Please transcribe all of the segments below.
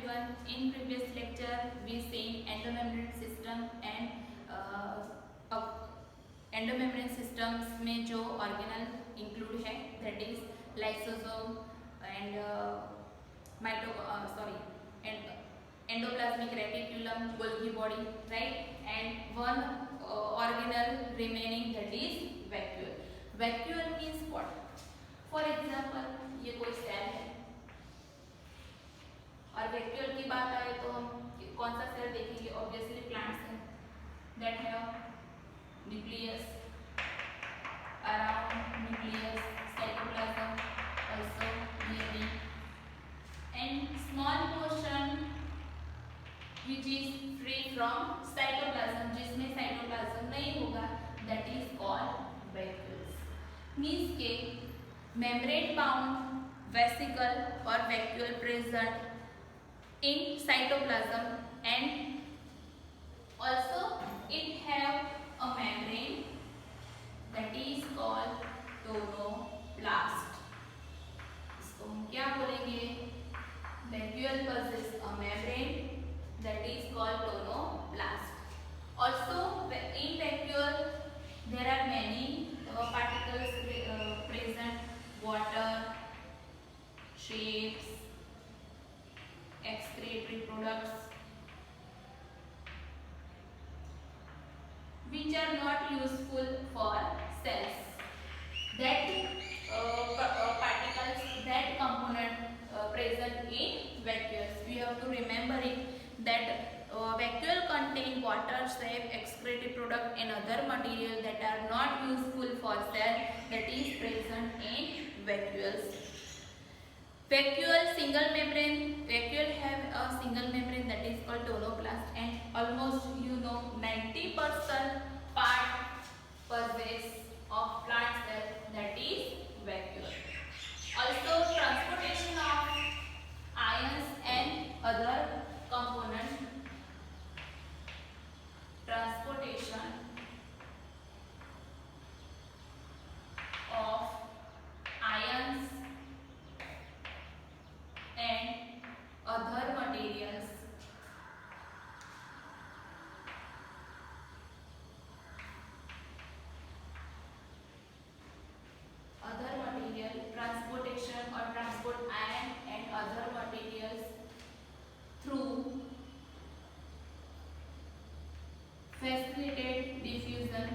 everyone. In previous lecture, we seen endomembrane system and endomembrane systems में जो organelle include है, that is lysosome and endoplasmic reticulum, Golgi body, right? And one organelle remaining, that is vacuole. Vacuole means what? For example, ये कोई cell है और vacuole की बात आए तो हम कौन सा सेल देखेंगे? Obviously plant cell that have nucleus, around nucleus cytoplasm also DNA and small portion which is free from cytoplasm, जिसमें साइटोप्लाज्म नहीं होगा, that is called vacuoles. Means के membrane bound vesicle or vacuole present in cytoplasm and also it have a membrane that is called tonoplast. इसको हम क्या बोलेंगे? Vacuole possess a membrane that is called tonoplast. Also in vacuole there are many particles present, water, shapes, excretory products which are not useful for cells. That particles, that component present in vacuoles. We have to remember it that vacuole contain water, shape, excretory product and other material that are not useful for cell, that is present in vacuoles. Vacuole single membrane. Vacuole have a single membrane that is called tonoplast and almost 90% part possess of plant cell, that is vacuole. Also transportation of ions and other component, transportation of ions and other materials transportation or transport ion and other materials through facilitated diffusion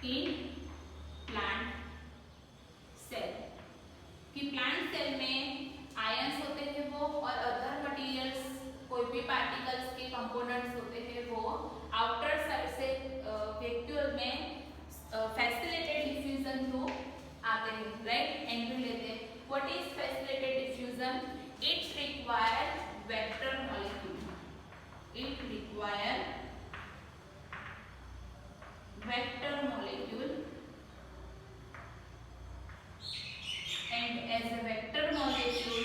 in plant cell. कि plant cell में ions होते थे वो और other materials, कोई भी particles के components होते थे वो आउटर साइड से वैक्यूल में फैसिलिटेटेड डिफ्यूजन थ्रू आते हैं, राइट? एंट्री लेते हैं. What is facilitated diffusion? It require vector molecule. It require vector molecule and as a vector molecule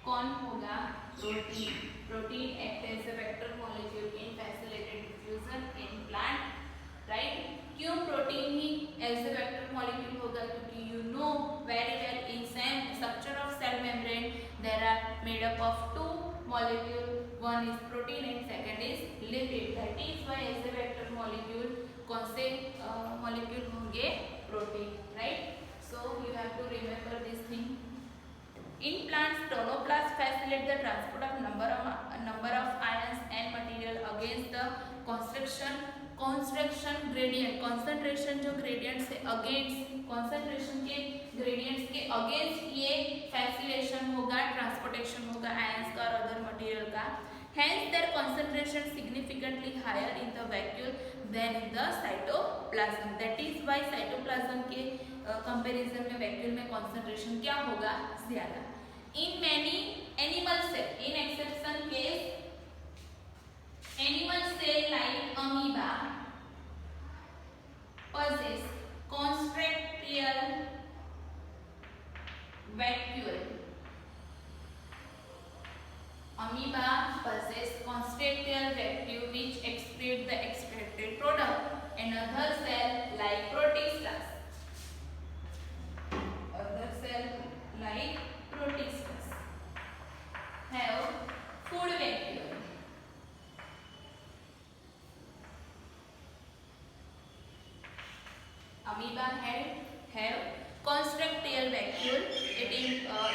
कौन होगा? Protein. Protein act as a vector molecule in facilitated diffusion in plant, right? क्यों protein ही as a vector molecule होगा? क्योंकि you know very well in same structure of cell membrane there are made up of two molecule, one is protein and second is lipid. That is why as a vector molecule कौन से molecule होंगे? Protein, right? So you have to remember this thing. In plants, tonoplast facilitate the transport of number of ions and material against the concentration gradient. concentration जो gradient से against concentration के gradients के against ये facilitation होगा, transportation होगा ions का और other material का. Hence their concentration significantly higher in the vacuole than in the cytoplasm. That is why cytoplasm के comparison में vacuole में concentration क्या होगा? ज़्यादा. In many animal cell, in exception case, animal cell like amoeba possess constrictional vacuole. Amoeba possess constrictional vacuole which excrete the extracted product. Another cell like amoeba have contractile vacuole. It is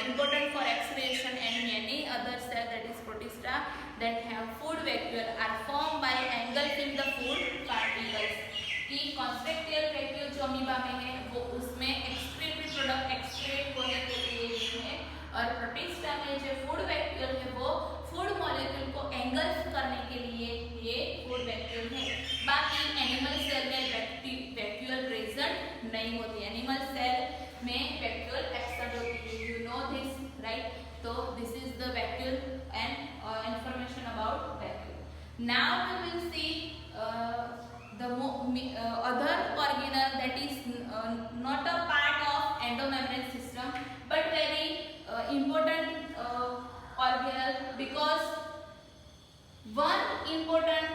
important for excretion, and many other cells, that is protista, that have food vacuole are formed by engulfing the food particles. कि contractile vacuole जो amoeba में है वो उसमें excretory product excrete होने के लिए है, और प्रोटिस्टा में जो फूड वैक्यूल है वो फूड मॉलिक्यूल को एंगल्फ करने के लिए ये फूड वैक्यूल है। बाकी एनिमल सेल में वैक्यूल प्रेजेंट नहीं होती, एनिमल सेल में वैक्यूल एब्सेंट होती है, यू नो दिस राइट। तो this is the vacuole and information about vacuole. Now we will see the other organelle that is not a part of endomembrane system but very important organelle, because one important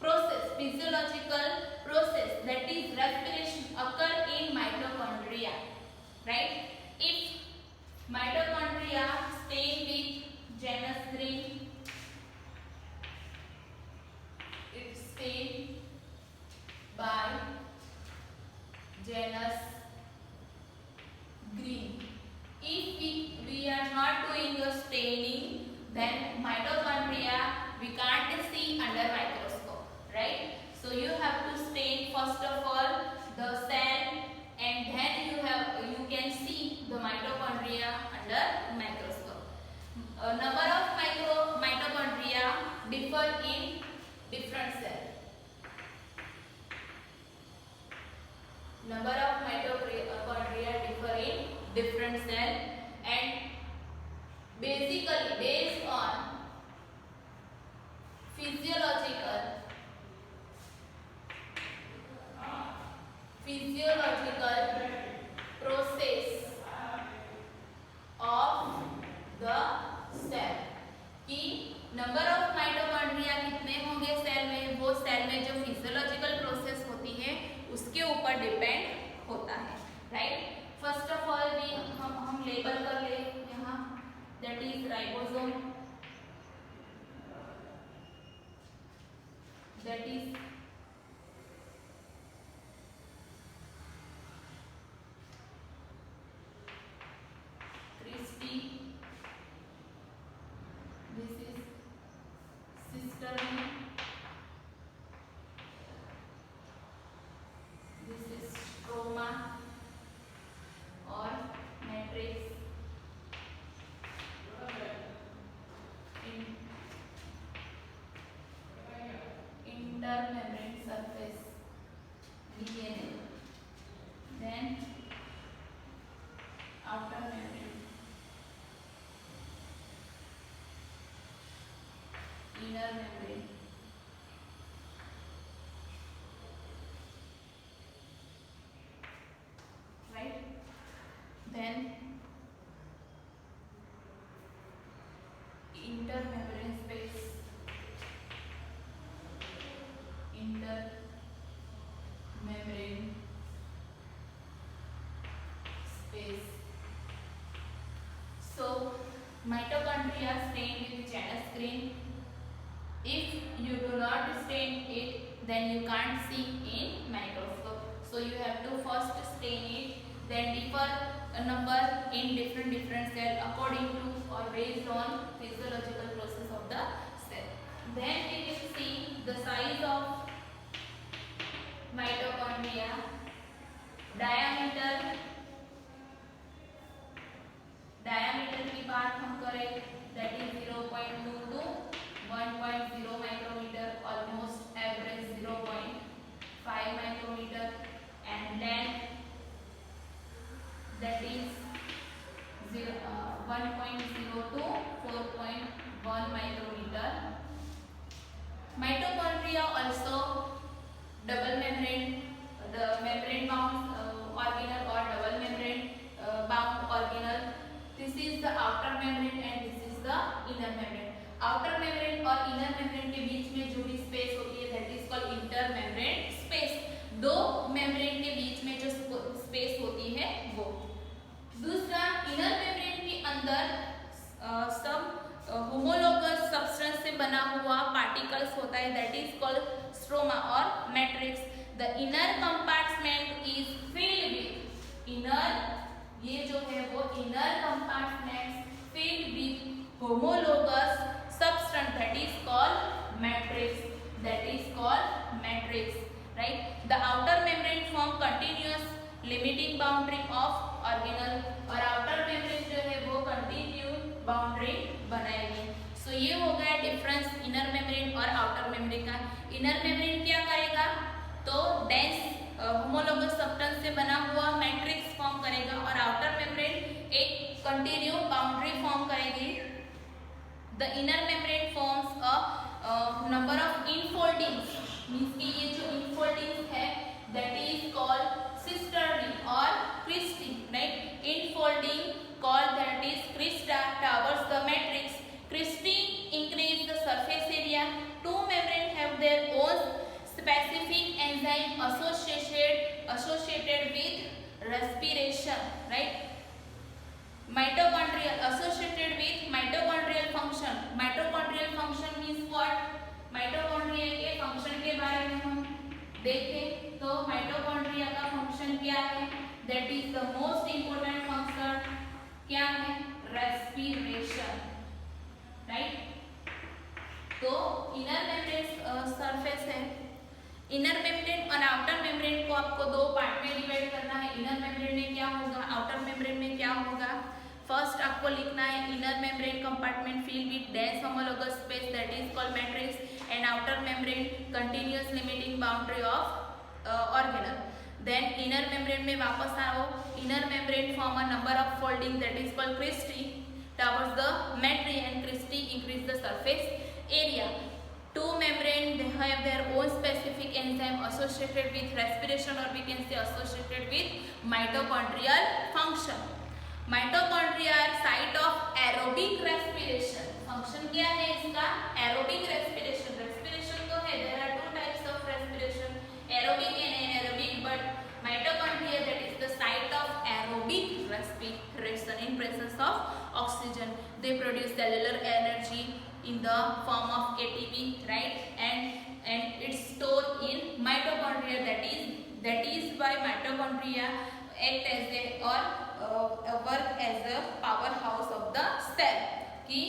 process, physiological process, that is respiration occur in mitochondria, right? If mitochondria stain with Janus green, it's stained by Janus green. If we are not doing a staining, then mitochondria we can't see under microscope, right? So you have to stain first of all the cell, and then you can see the mitochondria under microscope. Number of mitochondria differ in different cells. Number of mitochondria differ in different cell, and basically based on physiological process of the cell कि number of mitochondria कितने होंगे cell में, वो cell में जो physiological process होती है उसके ऊपर डिपेंड होता है, राइट। फर्स्ट ऑफ ऑल हम लेबल कर ले यहाँ, that is ribosome, that is cristae, this is cisternae, this is stroma और matrix. Intermembrane surface DNA, then outer membrane, inner membrane, right? Then intermembrane space, intermembrane space. So mitochondria stained with Janus green. If you do not stain it, then you can't see in microscope. So you have to first stain it, then differ a number in different cell according to or based on physiological process of the cell. Then we will see the size of mitochondria, diameter की बात हम करें, that is 0.2 to 1.0 micrometer, almost average 0.5 micrometer, and length, that is 1.0 to 4.1 micrometer. Mitochondria also double membrane, the membrane bound organelle or double membrane bound organelle. This is the outer membrane and this is the inner membrane. Outer membrane और inner membrane के बीच में जो भी space होती है that is called intermembrane space. दो membrane के बीच में जो स्पेस होती है वो। दूसरा, inner membrane के अंदर सब होमोलोगस सब्सटेंस से बना हुआ पार्टिकल्स होता है, that is called stroma or matrix. The inner compartment inner compartments filled with homologous substance, that is called matrix. That is called matrix, right? The outer membrane form continuous limiting boundary of organelle, और outer membrane जो है वो continue boundary बनाएगी. सो ये हो गया difference inner membrane और outer membrane का. इनर मेम्ब्रेन क्या करेगा, तो डेंस होमोलोगस सब्सटेंस से बना हुआ मैट्रिक्स फॉर्म करेगा, और आउटर मेम्ब्रेन एक कंटिन्यू बाउंड्री फॉर्म करेगी. The inner membrane forms a number of infoldings, means कि ये जो इनफोल्डिंग्स है दैट इज कॉल्ड सिस्टर्नी और cristae, right? Infolding called that is crista towards the matrix. Cristae increase the surface area. Two membranes have their own specific enzyme associated with respiration, right? Mitochondrial associated with mitochondrial function. Mitochondrial function means what? Mitochondria के function के बारे में हम देखें तो mitochondria का function क्या है? That is the most important function. क्या है? Respiration, right? तो इनर मेम्ब्रेन सरफेस है. इनर मेम्ब्रेन और आउटर मेम्ब्रेन को आपको दो पार्ट में डिवाइड करना है. इनर मेम्ब्रेन में क्या होगा, आउटर मेम्ब्रेन में क्या होगा. फर्स्ट आपको लिखना है inner membrane compartment filled with dense homologous space that is called matrix, and outer membrane continuous limiting boundary of organelle. Then inner membrane में वापस आओ. Inner membrane form a number of folding that is called cristae towards the matrix, and cristae increase the surface area. Two membrane they have their own specific enzyme associated with respiration, or we can say associated with mitochondrial function. Mitochondria are site of aerobic respiration. Function क्या है इसका? Aerobic respiration. Respiration तो है, there are two types of respiration, aerobic and anaerobic, but mitochondria that is the site of aerobic respiration in presence of oxygen. They produce cellular energy in the form of ATP, right? And it's stored in mitochondria. That is why mitochondria act as a work as a powerhouse of the cell. कि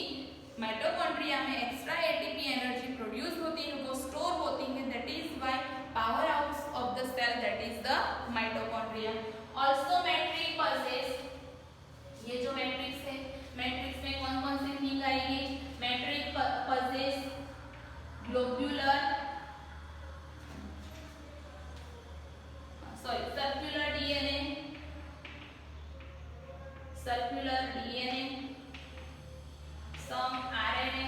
mitochondria में extra ATP energy produce होती है, वो store होती है. That is by power house of the cell, that is the mitochondria. Also matrix possesses, ये जो matrix है, मैट्रिक्स में कौन कौन सी थिंग आएगी? Matrix possesses circular DNA, some RNA,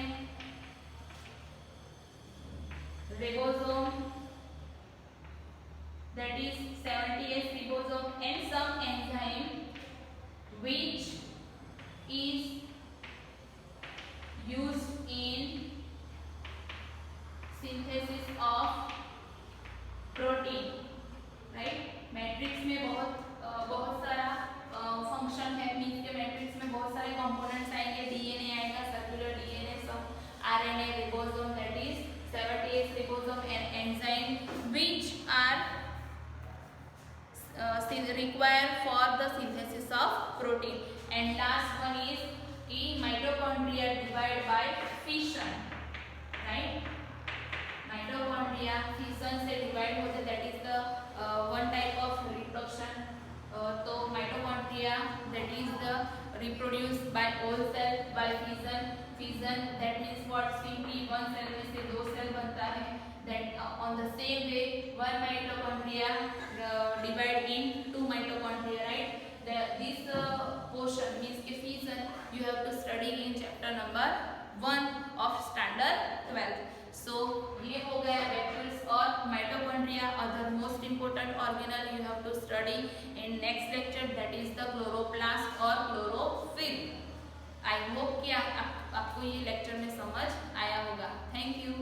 ribosome, that is 70S ribosome, and some enzyme which is used in synthesis of protein, right? Matrix में बहुत सारा फंक्शन है, मीन्स के मैट्रिक्स में बहुत सारे कंपोनेंट्स आएंगे. डीएनए आएगा, सर्कुलर डीएनए, सब RNA, ribosome that is 70S ribosome, and enzyme which are required for the synthesis of protein. And last one is कि mitochondria divide by fission, right? Mitochondria fission से divide होते, that is the one type of reproduction. तो mitochondria that is the reproduced by all cell by fission that means what? simply one cell में से दो cell बनता है. That on the same way one mitochondria divide in two mitochondria, right? This portion means fission you have to study in chapter number 1 of standard 12. So ये हो गया vacuoles और mitochondria, other most important organelle you have to study in next lecture, that is the chloroplast or chlorophyll. I hope कि आपको ये lecture में समझ आया होगा. Thank you.